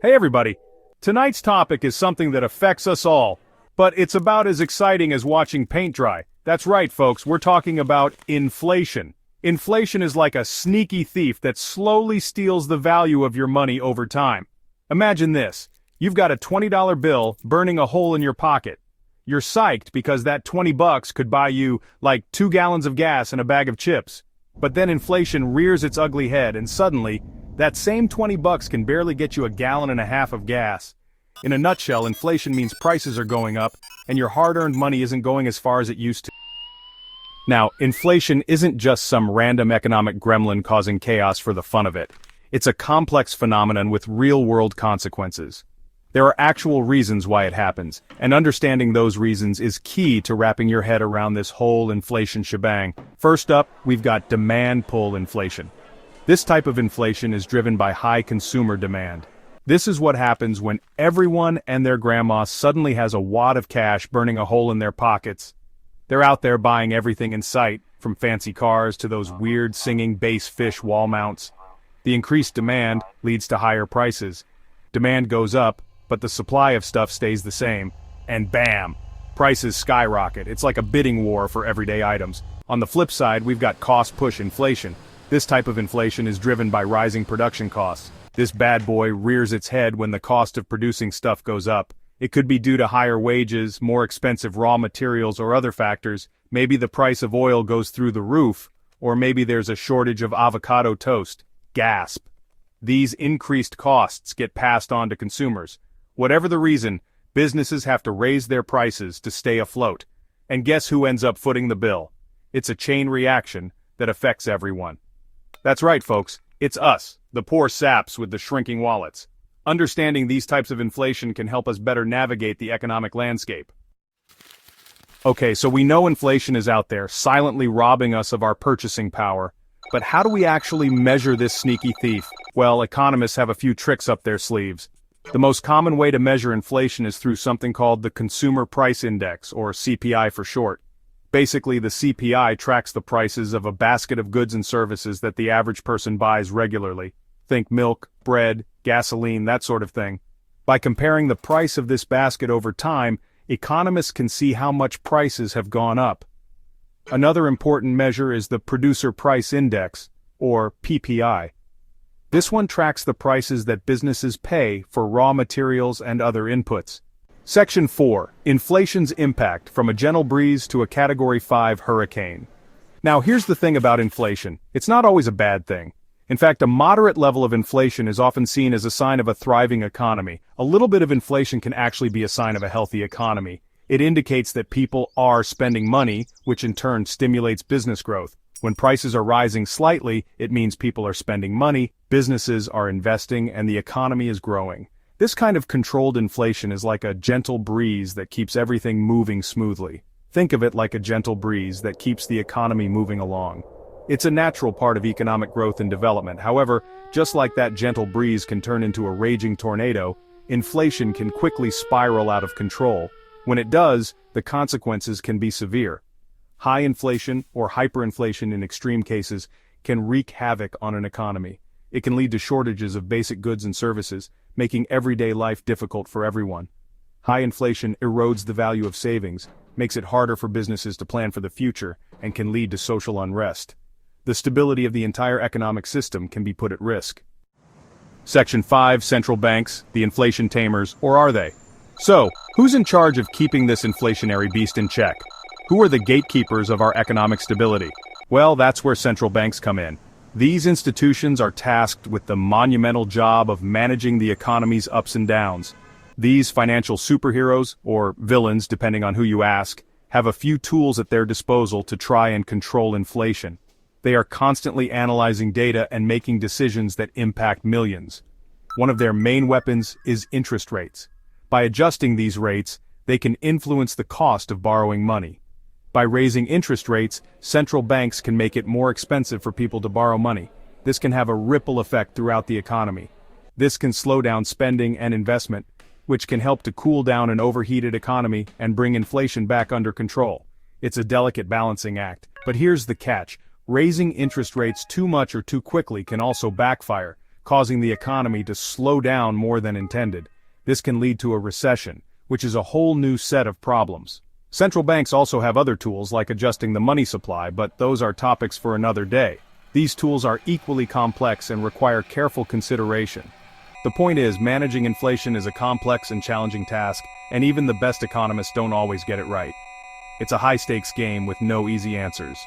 Hey everybody! Tonight's topic is something that affects us all, but it's about as exciting as watching paint dry. That's right, folks, we're talking about inflation. Inflation is like a sneaky thief that slowly steals the value of your money over time. Imagine this. You've got a $20 bill burning a hole in your pocket. You're psyched because that 20 bucks could buy you, like, 2 gallons of gas and a bag of chips. But then inflation rears its ugly head and suddenly, that same 20 bucks can barely get you a gallon and a half of gas. In a nutshell, inflation means prices are going up, and your hard-earned money isn't going as far as it used to. Now, inflation isn't just some random economic gremlin causing chaos for the fun of it. It's a complex phenomenon with real-world consequences. There are actual reasons why it happens, and understanding those reasons is key to wrapping your head around this whole inflation shebang. First up, we've got demand-pull inflation. This type of inflation is driven by high consumer demand. This is what happens when everyone and their grandma suddenly has a wad of cash burning a hole in their pockets. They're out there buying everything in sight, from fancy cars to those weird singing bass fish wall mounts. The increased demand leads to higher prices. Demand goes up, but the supply of stuff stays the same, and bam! Prices skyrocket. It's like a bidding war for everyday items. On the flip side, we've got cost-push inflation. This type of inflation is driven by rising production costs. This bad boy rears its head when the cost of producing stuff goes up. It could be due to higher wages, more expensive raw materials, or other factors. Maybe the price of oil goes through the roof, or maybe there's a shortage of avocado toast. Gasp! These increased costs get passed on to consumers. Whatever the reason, businesses have to raise their prices to stay afloat. And guess who ends up footing the bill? It's a chain reaction that affects everyone. That's right, folks. It's us, the poor saps with the shrinking wallets. Understanding these types of inflation can help us better navigate the economic landscape. Okay, so we know inflation is out there, silently robbing us of our purchasing power. But how do we actually measure this sneaky thief? Well, economists have a few tricks up their sleeves. The most common way to measure inflation is through something called the Consumer Price Index, or CPI for short. Basically, the CPI tracks the prices of a basket of goods and services that the average person buys regularly. Think milk, bread, gasoline, that sort of thing. By comparing the price of this basket over time, economists can see how much prices have gone up. Another important measure is the Producer Price Index, or PPI. This one tracks the prices that businesses pay for raw materials and other inputs. Section 4. Inflation's impact from a gentle breeze to a Category 5 hurricane. Now here's the thing about inflation. It's not always a bad thing. In fact, a moderate level of inflation is often seen as a sign of a thriving economy. A little bit of inflation can actually be a sign of a healthy economy. It indicates that people are spending money, which in turn stimulates business growth. When prices are rising slightly, it means people are spending money, businesses are investing, and the economy is growing. This kind of controlled inflation is like a gentle breeze that keeps everything moving smoothly. Think of it like a gentle breeze that keeps the economy moving along. It's a natural part of economic growth and development. However, just like that gentle breeze can turn into a raging tornado, inflation can quickly spiral out of control. When it does, the consequences can be severe. High inflation, or hyperinflation in extreme cases, can wreak havoc on an economy. It can lead to shortages of basic goods and services, making everyday life difficult for everyone. High inflation erodes the value of savings, makes it harder for businesses to plan for the future, and can lead to social unrest. The stability of the entire economic system can be put at risk. Section 5. Central banks, the inflation tamers, or are they? So, who's in charge of keeping this inflationary beast in check? Who are the gatekeepers of our economic stability? Well, that's where central banks come in. These institutions are tasked with the monumental job of managing the economy's ups and downs. These financial superheroes, or villains depending on who you ask, have a few tools at their disposal to try and control inflation. They are constantly analyzing data and making decisions that impact millions. One of their main weapons is interest rates. By adjusting these rates, they can influence the cost of borrowing money. By raising interest rates, central banks can make it more expensive for people to borrow money. This can have a ripple effect throughout the economy. This can slow down spending and investment, which can help to cool down an overheated economy and bring inflation back under control. It's a delicate balancing act. But here's the catch. Raising interest rates too much or too quickly can also backfire. causing the economy to slow down more than intended. This can lead to a recession, which is a whole new set of problems. Central banks also have other tools like adjusting the money supply, but those are topics for another day. These tools are equally complex and require careful consideration. The point is, managing inflation is a complex and challenging task, and even the best economists don't always get it right. It's a high-stakes game with no easy answers.